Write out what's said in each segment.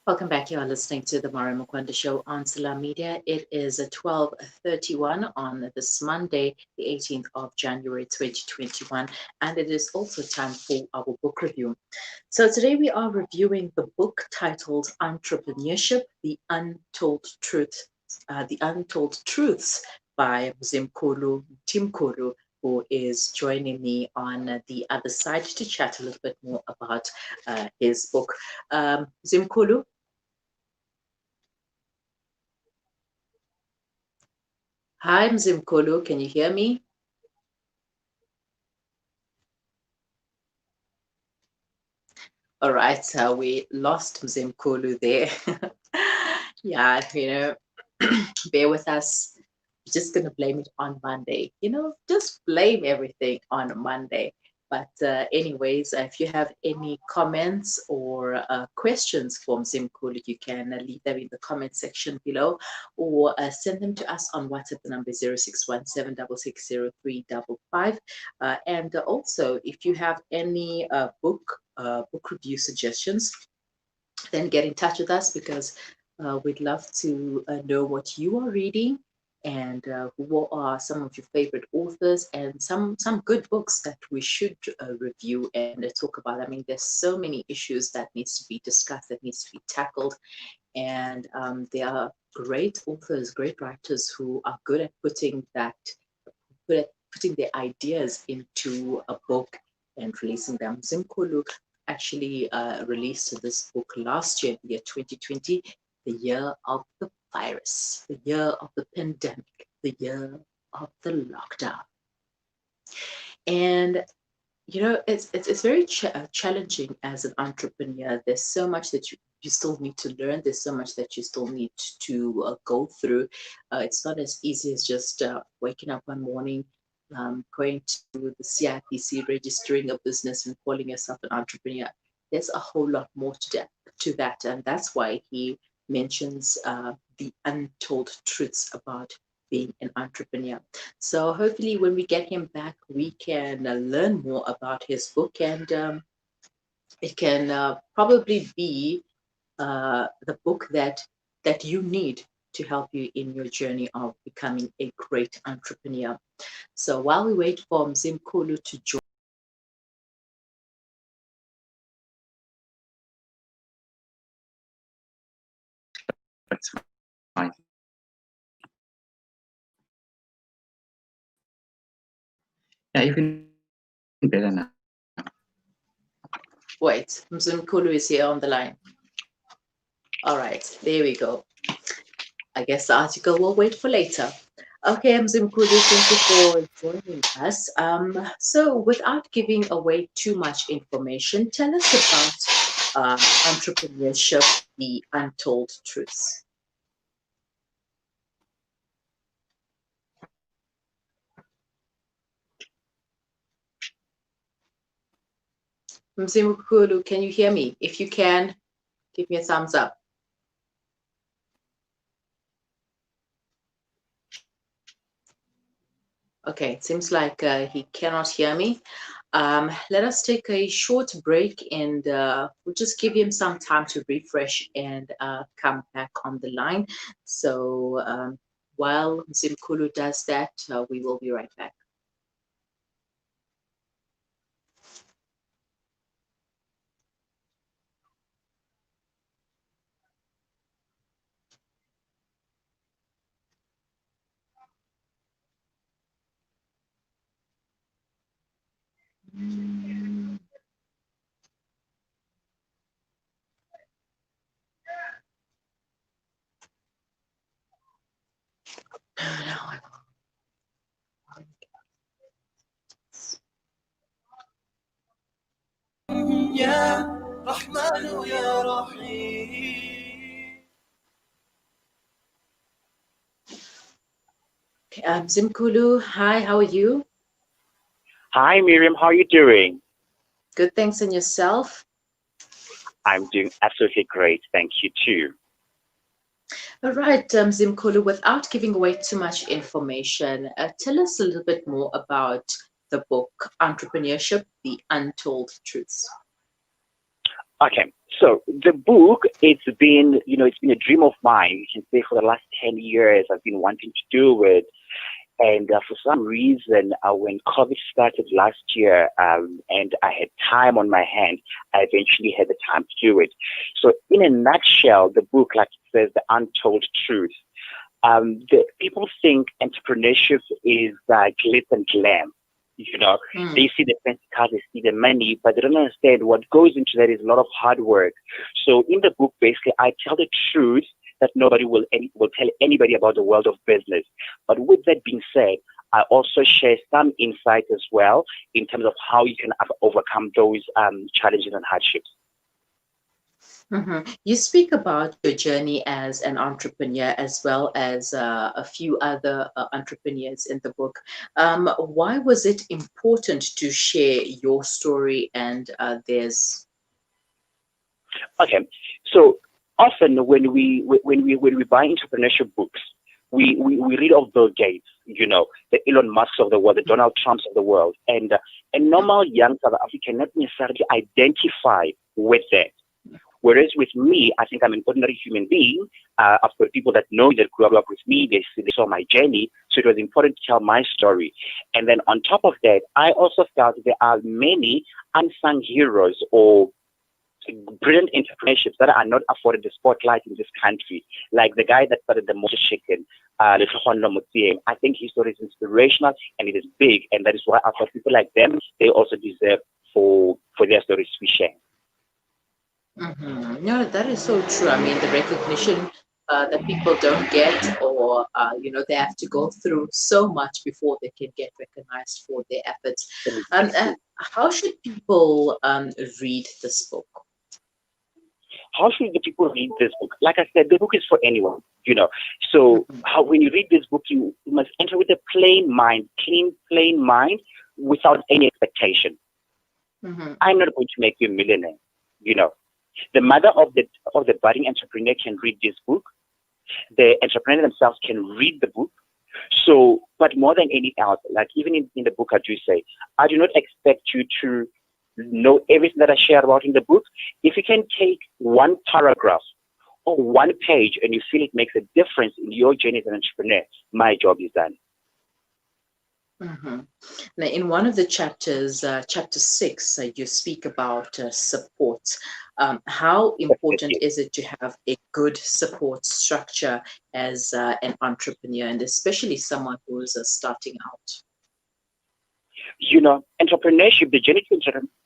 Welcome back. You are listening to the Mara Mukwanda Show on Salam Media. It is 12:31 on this Monday, the 18th of January 2021, and it is also time for our book review. So today we are reviewing the book titled Entrepreneurship: The Untold Truths by Mzimkulu Mtimkulu, who is joining me on the other side to chat a little bit more about his book. Mzimkulu. Hi, Mzimkulu, can you hear me? All right, so we lost Mzimkulu there. Yeah, bear with us. We're just going to blame it on Monday. Just blame everything on Monday. But anyways, if you have any comments or questions for Mzimkulu, you can leave them in the comment section below, or send them to us on WhatsApp. The number is 0617660355. And also, if you have any book review suggestions, then get in touch with us, because we'd love to know what you are reading, and who are some of your favorite authors, and some good books that we should review and talk about. I mean, there's so many issues that needs to be discussed, that needs to be tackled, and there are great authors, great writers who are good at putting their ideas into a book and releasing them. Mzimkulu actually released this book last year, the year 2020, the year of the virus, the year of the pandemic, the year of the lockdown. And it's very challenging as an entrepreneur. There's so much that you still need to learn. There's so much that you still need to go through. It's not as easy as just waking up one morning, going to the CIPC, registering a business, and calling yourself an entrepreneur. There's a whole lot more to that, and that's why he mentions the untold truths about being an entrepreneur. So hopefully when we get him back, we can learn more about his book, and it can probably be the book that you need to help you in your journey of becoming a great entrepreneur. So while we wait for Mzimkulu to join, that's fine. Yeah, you can better now. wait, Mzimkulu is here on the line. All right, there we go. I guess the article will wait for later. Okay, Mzimkulu, thank you for joining us. So without giving away too much information, tell us about entrepreneurship, the untold truths. Mzimkulu, can you hear me? If you can, give me a thumbs up. Okay, it seems like he cannot hear me. Let us take a short break, and we'll just give him some time to refresh and come back on the line. So while Mzimkulu does that, we will be right back. يا رحمن يا رحيم. Mzimkulu, hi, how are you? Hi, Miriam. How are you doing? Good, thanks. And yourself? I'm doing absolutely great. Thank you, too. All right, Mzimkulu, without giving away too much information, tell us a little bit more about the book, Entrepreneurship, The Untold Truths. Okay, so the book, it's been a dream of mine. You can say for the last 10 years, I've been wanting to do it. And for some reason, when COVID started last year, and I had time on my hand, I eventually had the time to do it. So in a nutshell, the book, like it says, the untold truth. People think entrepreneurship is glitz and glam. Mm. They see the fancy cars, they see the money, but they don't understand what goes into that is a lot of hard work. So in the book, basically, I tell the truth that nobody will tell anybody about the world of business. But with that being said, I also share some insight as well in terms of how you can overcome those challenges and hardships. You speak about your journey as an entrepreneur as well as a few other entrepreneurs in the book. Why was it important to share your story and theirs? Okay, so often when we buy entrepreneurship books, we read of Bill Gates, the Elon Musks of the world, the Donald Trumps of the world, and a normal young South African not necessarily identify with that. Whereas with me, I think I'm an ordinary human being. I've got people that know that grew up with me. They saw my journey. So it was important to tell my story. And then on top of that, I also felt there are many unsung heroes or brilliant entrepreneurships that are not afforded the spotlight in this country. Like the guy that started the motor chicken, I think his story is inspirational and it is big. And that is why I thought people like them, they also deserve for their stories to be shared. No, that is so true. I mean, the recognition that people don't get, or they have to go through so much before they can get recognized for their efforts. How should people read this book? How should the people read this book? Like I said, the book is for anyone, So when you read this book, you must enter with a plain mind, clean, plain mind, without any expectation. I'm not going to make you a millionaire, The mother of the budding entrepreneur can read this book. The entrepreneur themselves can read the book. So, but more than anything else, like even in the book, I do say, I do not expect you to know everything that I share about in the book. If you can take one paragraph or one page and you feel it makes a difference in your journey as an entrepreneur, my job is done. Now, in one of the chapters, chapter 6, you speak about support. How important is it to have a good support structure as an entrepreneur, and especially someone who is starting out? Entrepreneurship, the journey to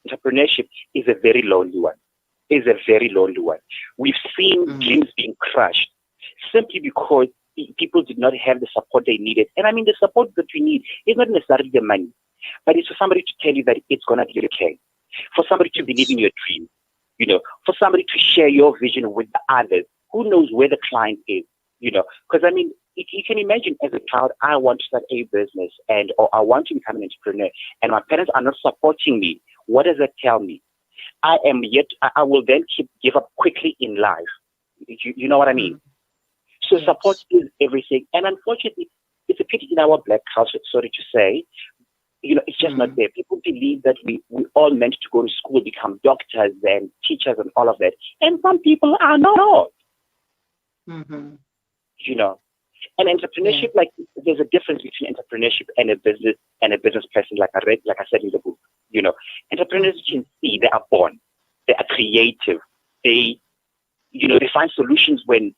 entrepreneurship is a very lonely one. We've seen dreams being crushed simply because people did not have the support they needed. And I mean, the support that we need is not necessarily the money, but it's for somebody to tell you that it's going to be okay, for somebody to believe in your dream, for somebody to share your vision with the others. Who knows where the client is, because I mean, you can imagine as a child, I want to start a business or I want to become an entrepreneur and my parents are not supporting me. What does that tell me? I will then give up quickly in life. You know what I mean? So support is everything. And unfortunately, it's a pity in our black culture, sorry to say, it's just not there. People believe that we all meant to go to school, become doctors and teachers and all of that. And some people are not. And entrepreneurship, like there's a difference between entrepreneurship and a business person, like I said in the book. Entrepreneurs can see they are born, they are creative, they find solutions when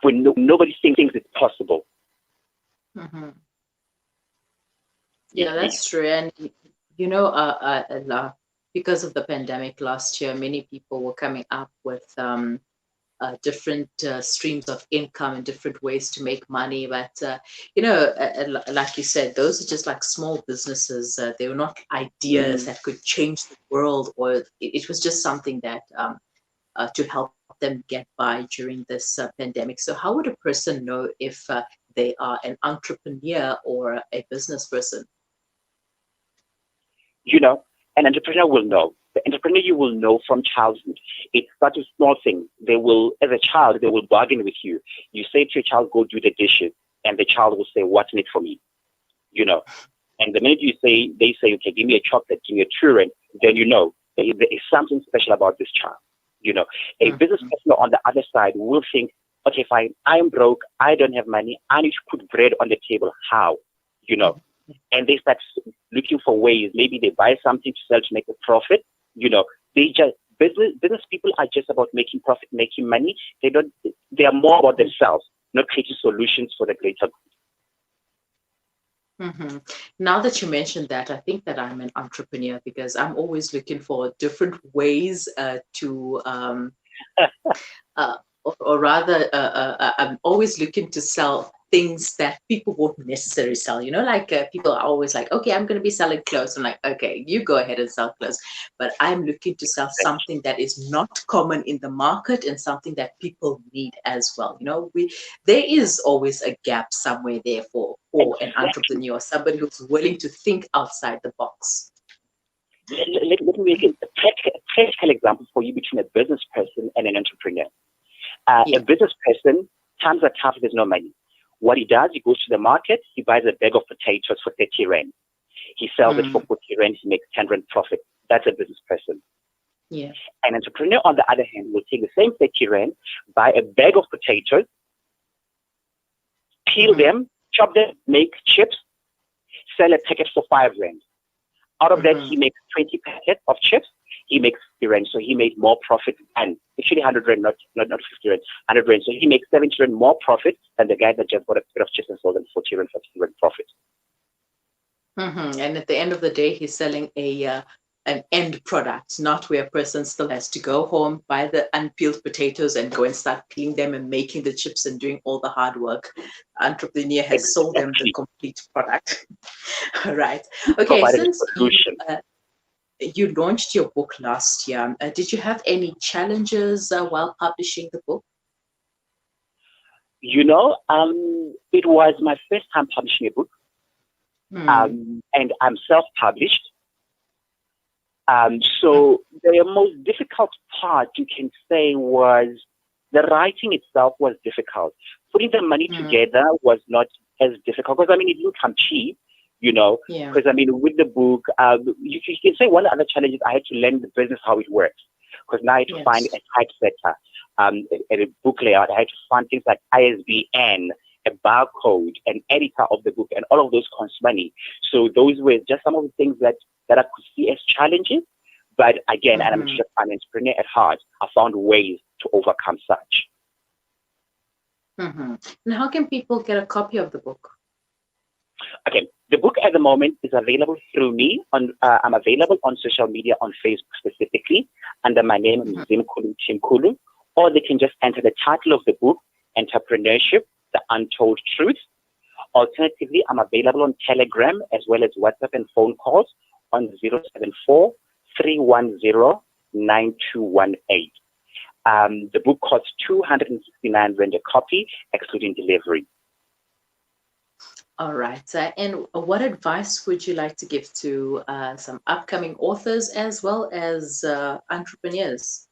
nobody thinks it's possible. Yeah, that's true. And because of the pandemic last year, many people were coming up with different streams of income and different ways to make money. But, like you said, those are just like small businesses. They were not ideas that could change the world, or it was just something that to help them get by during this pandemic. So how would a person know if they are an entrepreneur or a business person? An entrepreneur will know. The entrepreneur you will know from childhood. It starts with small things. As a child, they will bargain with you. You say to your child, go do the dishes, and the child will say, what's in it for me? And the minute they say, okay, give me a chocolate, give me a children, then there is something special about this child. You know, a business person on the other side will think, okay, fine, I'm broke, I don't have money, I need to put bread on the table. How? You know, and they start looking for ways. Maybe they buy something to sell to make a profit. You know, they just business people are just about making profit, making money. They are more about themselves, not creating solutions for the greater good. Now that you mentioned that, I think that I'm an entrepreneur because I'm always looking for different ways to or rather, I'm always looking to sell things that people won't necessarily sell. You know, like people are always like, okay, I'm going to be selling clothes. I'm like, okay, you go ahead and sell clothes. But I'm looking to sell something that is not common in the market and something that people need as well. You know, there is always a gap somewhere there for an entrepreneur, somebody who's willing to think outside the box. Let me make a practical example for you between a business person and an entrepreneur. A business person, times are tough, there's no money. What he does, he goes to the market, he buys a bag of potatoes for 30 rand. He sells it for 40 rand, he makes 10 rand profit. That's a business person. Yeah. An entrepreneur, on the other hand, will take the same 30 rand, buy a bag of potatoes, peel them, chop them, make chips, sell a packet for 5 rand. Out of that, he makes 20 packets of chips. He makes 50 rand, so he made more profit than actually 100 rand, not 50 rand, 100 rand. So he makes 70 rand more profit than the guy that just bought a packet of chips and sold them 40 rand, 50 rand profit. And at the end of the day, he's selling an end product, not where a person still has to go home, buy the unpeeled potatoes and go and start peeling them and making the chips and doing all the hard work. Entrepreneur has sold them the complete product. All right. Okay, since you launched your book last year, did you have any challenges while publishing the book? You know, it was my first time publishing a book. And I'm self-published. So the most difficult part, you can say, was the writing itself was difficult. Putting the money together was not as difficult because, I mean, it didn't come cheap, you know, because, I mean, with the book, you can say one of the other challenges, I had to learn the business, how it works, because now I had to find a typesetter, a book layout. I had to find things like ISBN, a barcode, an editor of the book, and all of those cost money. So those were just some of the things that I could see as challenges. But again, and I'm just an entrepreneur at heart, I found ways to overcome such. And how can people get a copy of the book? Okay, the book at the moment is available through me. I'm available on social media, on Facebook specifically, under my name, Mzimkulu Mtimkulu, or they can just enter the title of the book, Entrepreneurship, The Untold Truth. Alternatively, I'm available on Telegram as well as WhatsApp and phone calls on 074-310-9218. The book costs 269 rand a copy, excluding delivery. All right. And what advice would you like to give to some upcoming authors as well as entrepreneurs?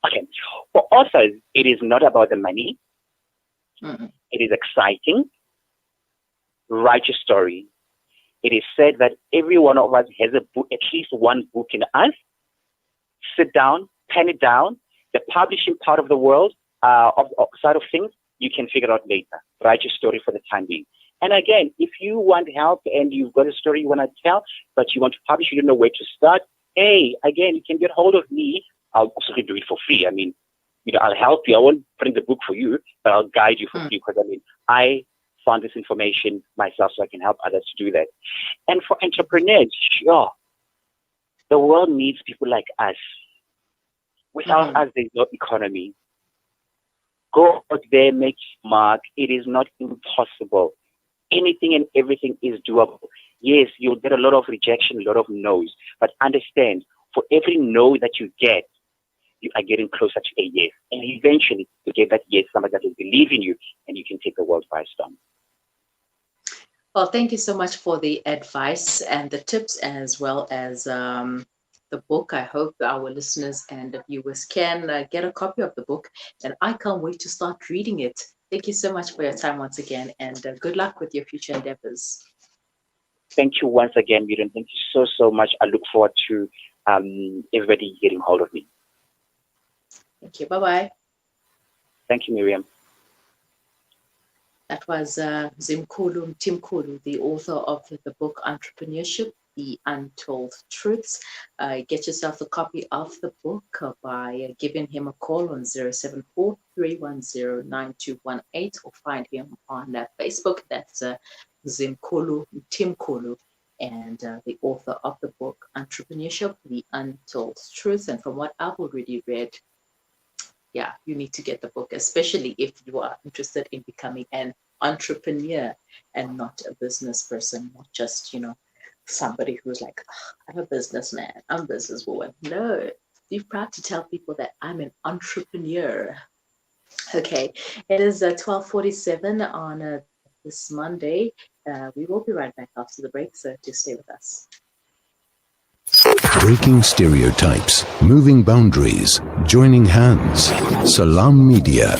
Okay. For authors, it is not about the money. It is exciting. Write your story. It is said that every one of us has a book, at least one book in us. Sit down, pen it down. The publishing part of the world, side of things, you can figure out later. Write your story for the time being. And again, if you want help and you've got a story you want to tell, but you want to publish, you don't know where to start, hey, again, you can get hold of me. I'll absolutely do it for free. I mean, you know, I'll help you. I won't print the book for you, but I'll guide you for free because, I mean, I found this information myself so I can help others to do that. And for entrepreneurs, sure, the world needs people like us. Without us, there's no economy. Go out there, make your mark. It is not impossible. Anything and everything is doable. Yes, you'll get a lot of rejection, a lot of no's, but understand, for every no that you get, you are getting closer to a yes. And eventually, you get that yes, somebody that will believe in you, and you can take the world by storm. Well, thank you so much for the advice and the tips, as well as the book. I hope our listeners and viewers can get a copy of the book, and I can't wait to start reading it. Thank you so much for your time once again, and good luck with your future endeavors. Thank you once again, Miriam. Thank you so much. I look forward to everybody getting hold of me. Thank you. Bye-bye. Thank you, Miriam. That was Mzimkulu Mtimkulu, the author of the book Entrepreneurship, The Untold Truths. Get yourself a copy of the book by giving him a call on 074-310-9218 or find him on Facebook. That's Mzimkulu Mtimkulu, and the author of the book Entrepreneurship, The Untold Truths. And from what I've already read, yeah, you need to get the book, especially if you are interested in becoming an entrepreneur and not a business person, not just, somebody who's like, oh, I'm a businessman, I'm a businesswoman. No, be proud to tell people that I'm an entrepreneur. Okay, it is 12:47 on this Monday. We will be right back after the break, so just stay with us. Breaking stereotypes, moving boundaries, joining hands. Salam Media.